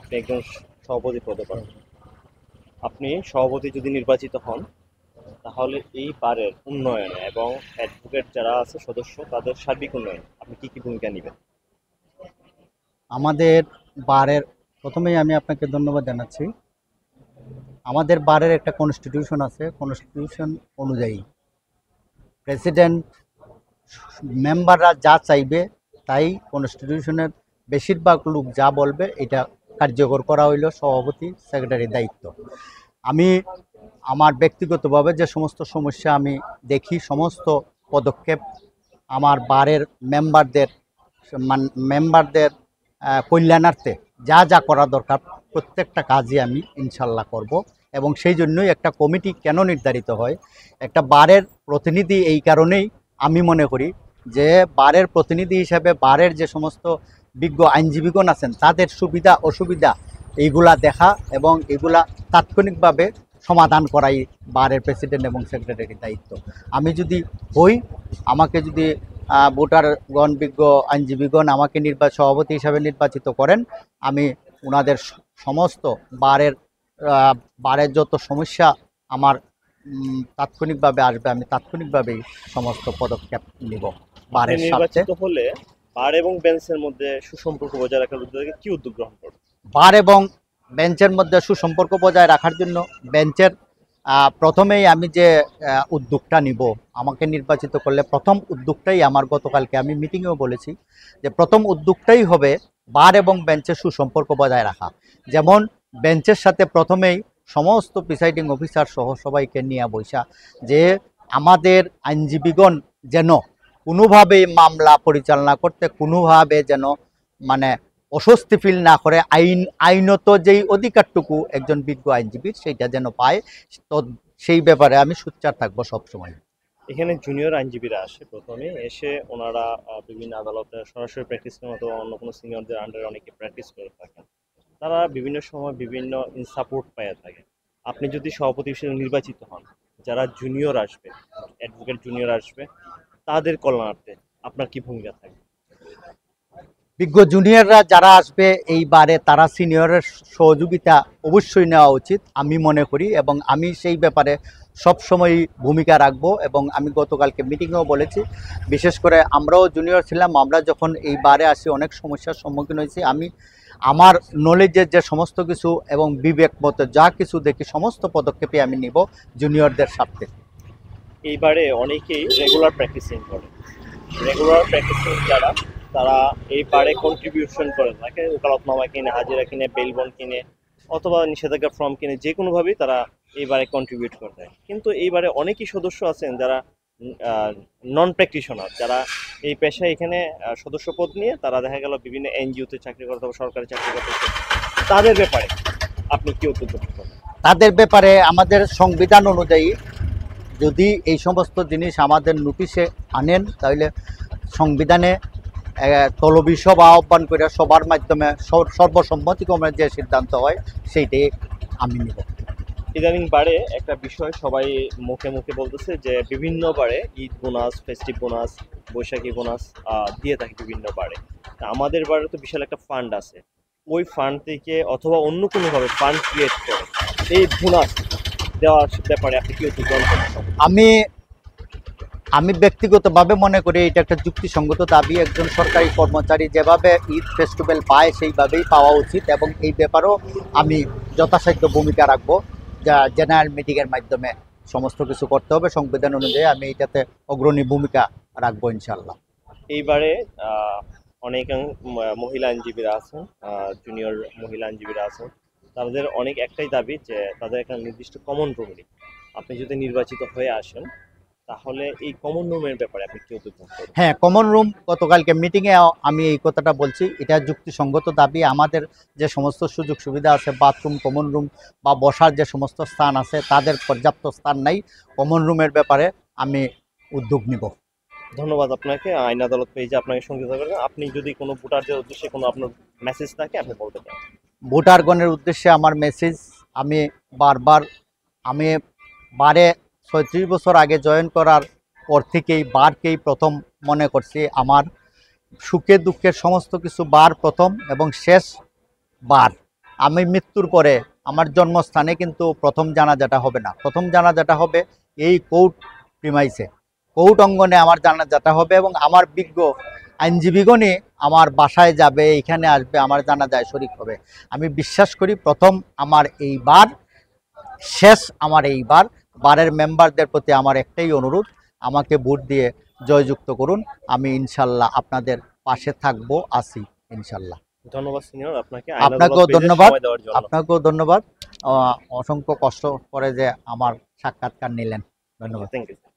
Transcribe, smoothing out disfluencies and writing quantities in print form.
আপনি একজন সভাপতি পদে পারেন। আপনি সভাপতি যদি নির্বাচিত হন, তাহলে এই বারের উন্নয়নে এবং অ্যাডভোকেট যারা আছে সদস্য তাদের সার্বিক উন্নয়নে আপনি কি কি ভূমিকা নেবেন? আমাদের বারের প্রথমেই আমি আপনাকে ধন্যবাদ জানাচ্ছি। আমাদের বারের একটা কনস্টিটিউশন আছে। কনস্টিটিউশন অনুযায়ী প্রেসিডেন্ট মেম্বাররা যা চাইবে তাই কনস্টিটিউশনের বেশিরভাগ লোক যা বলবে এটা কার্যকর করা হইল সভাপতি সেক্রেটারির দায়িত্ব। আমি আমার ব্যক্তিগতভাবে যে সমস্ত সমস্যা আমি দেখি, সমস্ত পদক্ষেপ আমার বারের মেম্বারদের কল্যাণার্থে যা যা করা দরকার প্রত্যেকটা কাজই আমি ইনশাল্লাহ করব। এবং সেই জন্যই একটা কমিটি কেন নির্ধারিত হয়, একটা বারের প্রতিনিধি এই কারণেই আমি মনে করি যে বারের প্রতিনিধি হিসেবে বারের যে সমস্ত বিজ্ঞ আইনজীবীগণ আছেন তাদের সুবিধা অসুবিধা এইগুলা দেখা এবং এগুলা তাৎক্ষণিকভাবে সমাধান করাই বারের প্রেসিডেন্ট এবং সেক্রেটারির দায়িত্ব। আমি যদি হই, আমাকে যদি ভোটারগণ বিজ্ঞ আইনজীবীগণ আমাকে সভাপতি হিসাবে নির্বাচিত করেন, আমি ওনাদের সমস্ত বারের যত সমস্যা আমার তাৎক্ষণিকভাবে আসবে, আমি তাৎক্ষণিকভাবেই সমস্ত পদক্ষেপ নিব বারের সাথে। নির্বাচিত হলে বার এবং বেঞ্চের মধ্যে সুসম্পর্ক বজায় রাখার উদ্যোগে কি উদ্যোগ গ্রহণ করবে? বার এবং বেঞ্চের মধ্যে সুসম্পর্ক বজায় রাখার জন্য বেঞ্চের প্রথমেই আমি যে উদ্যোগটা নিব, আমাকে নির্বাচিত করলে প্রথম উদ্যোগটাই আমার গতকালকে আমি মিটিংয়েও বলেছি যে প্রথম উদ্যোগটাই হবে বার এবং বেঞ্চের সুসম্পর্ক বজায় রাখা। যেমন বেঞ্চের সাথে প্রথমেই সমস্ত প্রিসাইডিং অফিসার সহ সবাইকে নিয়ে বসা যে আমাদের আইনজীবীগণ যেন কোনোভাবেই মামলা পরিচালনা করতে কোনোভাবে যেন মানে অস্বস্তি ফিল না করে, আইনত যেই অধিকারটুকু একজন বিজ্ঞ আইনজীবীর সেইটা যেন পায়, তো সেই ব্যাপারে আমি সোচ্চার থাকবো সবসময়। এখানে জুনিয়র আইনজীবীরা আসে, প্রথমে এসে ওনারা বিভিন্ন আদালতে সরাসরি প্র্যাকটিস করেন অথবা অন্য কোনো সিনিয়রদের আন্ডারে অনেকে প্র্যাকটিস করে থাকেন। তারা বিভিন্ন সময় বিভিন্ন সাপোর্ট পাইয়া থাকে। আপনি যদি সভাপতি হিসেবে নির্বাচিত হন, যারা জুনিয়র আসবে, অ্যাডভোকেট জুনিয়র আসবে, তাদের কল্যাণার্থে আপনার কি ভূমিকা থাকবে? বিজ্ঞ জুনিয়ররা যারা আসবে এইবারে তারা সিনিয়রের সহযোগিতা অবশ্যই নেওয়া উচিত আমি মনে করি, এবং আমি সেই ব্যাপারে সবসময় ভূমিকা রাখব। এবং আমি গতকালকে মিটিংয়েও বলেছি, বিশেষ করে আমরাও জুনিয়র ছিলাম, আমরা যখন এইবারে আসি অনেক সমস্যার সম্মুখীন হয়েছি। আমি আমার নলেজের যে সমস্ত কিছু এবং বিবেক মতো যা কিছু দেখি সমস্ত পদক্ষেপে আমি নিব জুনিয়রদের স্বার্থে। এইবারে অনেকেই রেগুলার প্র্যাকটিসিং করে। রেগুলার প্র্যাকটিসিং যারা, তারা এই বারে কন্ট্রিবিউশন করে থাকে, ওকালতনামা কিনে, হাজিরা কিনে, বেল বন্ড কিনে অথবা নিষেধাজ্ঞা ফর্ম কিনে, যে কোনোভাবেই তারা এইবারে কন্ট্রিবিউট করে দেয়। কিন্তু এইবারে অনেকেই সদস্য আছেন যারা নন প্র্যাকটিশনার, যারা এই পেশায় এখানে সদস্য পদ নিয়ে তারা দেখা গেল বিভিন্ন এনজিওতে চাকরি করতে হবে, সরকারি চাকরি করতে হবে। তাদের ব্যাপারে আপনি কি উদ্যোগ করতে পারেন? তাদের ব্যাপারে আমাদের সংবিধান অনুযায়ী যদি এই সমস্ত জিনিস আমাদের নোটিশে আনেন, তাহলে সংবিধানে তলবি সভা আহ্বান করে সবার মাধ্যমে সর্বসম্মতিক্রমে যে সিদ্ধান্ত হয় সেইটাই আমি নিব। ইদানিং বারে একটা বিষয় সবাই মুখে মুখে বলতেছে যে বিভিন্ন বারে ঈদ বোনাস, ফেস্টিভ বোনাস, বৈশাখী বোনাস দিয়ে থাকে বিভিন্ন বারে। আমাদের বারে তো বিশাল একটা ফান্ড আছে, ওই ফান্ড থেকে অথবা অন্য কোনোভাবে ফান্ড ক্রিয়েট করে এই বোনাস দেওয়ার ব্যাপারে আপনি কি উদ্যোগ গ্রহণ করছেন? আমি ব্যক্তিগতভাবে মনে করি এটা একটা যুক্তিসঙ্গত দাবি। একজন সরকারি কর্মচারী যেভাবে ঈদ ফেস্টিভ্যাল পায় সেইভাবেই পাওয়া উচিত, এবং এই ব্যাপারেও আমি যথাসাধ্য ভূমিকা রাখবো। যা জেনারেল মিটিংয়ের মাধ্যমে সমস্ত কিছু করতে হবে সংবিধান অনুযায়ী, আমি এটাতে অগ্রণী ভূমিকা রাখবো ইনশাল্লাহ। এইবারে অনেক মহিলা আইনজীবীরা আছেন, জুনিয়র মহিলা আইনজীবীরা আছেন, তাদের অনেক একটাই দাবি যে তাদের একটা নির্দিষ্ট কমন রুম নেই। আপনি যদি নির্বাচিত হয়ে আসেন, তাহলে এই কমন রুমের ব্যাপারে আপনি কি উদ্যোগ করবেন? হ্যাঁ, কমন রুম গতকালকে মিটিংয়ে আমি এই কথাটা বলছি, এটা যুক্তিসঙ্গত দাবি। আমাদের যে সমস্ত সুযোগ সুবিধা আছে, বাথরুম, কমন রুম বা বসার যে সমস্ত স্থান আছে, তাদের পর্যাপ্ত স্থান নাই। কমন রুমের ব্যাপারে আমি উদ্যোগ নিব। ধন্যবাদ আপনাকে। আইন আদালত পেজে আপনাকে সংযুক্ত করেন। আপনি যদি কোনো ভোটারদের উদ্দেশ্যে কোনো আপনার মেসেজ থাকে আপনি বলতে পারেন। ভোটারগণের উদ্দেশ্যে আমার মেসেজ, আমি বারে 36 বছর আগে জয়েন করার পর থেকেই বারকেই প্রথম মনে করছি। আমার সুখে দুঃখের সমস্ত কিছু বার প্রথম এবং শেষ বার। আমি মৃত্যুর পরে আমার জন্মস্থানে কিন্তু প্রথম জানাজাটা হবে না, প্রথম জানাজাটা হবে এই কোর্ট প্রিমাইসে, কোর্ট অঙ্গনে আমার জানাজাটা হবে এবং আমার বিজ্ঞ আইনজীবীগণই আমার বাসায় যাবে, এখানে আসবে, আমার জানাজায় শরীক হবে। আমি বিশ্বাস করি প্রথম আমার এইবার, শেষ আমার এইবার। বারের মেম্বারদের প্রতি আমার একটাই অনুরোধ, আমাকে ভোট দিয়ে জয়যুক্ত করুন। আমি ইনশাল্লাহ আপনাদের পাশে থাকবো, আছি ইনশাল্লাহ। ধন্যবাদ সিনিয়র আপনাকে, আপনাকেও ধন্যবাদ, সময় দেওয়ার জন্য। আপনাকেও ধন্যবাদ। অসংখ্য কষ্ট করে যে আমার সাক্ষাৎকার নিলেন, ধন্যবাদ। Thank you.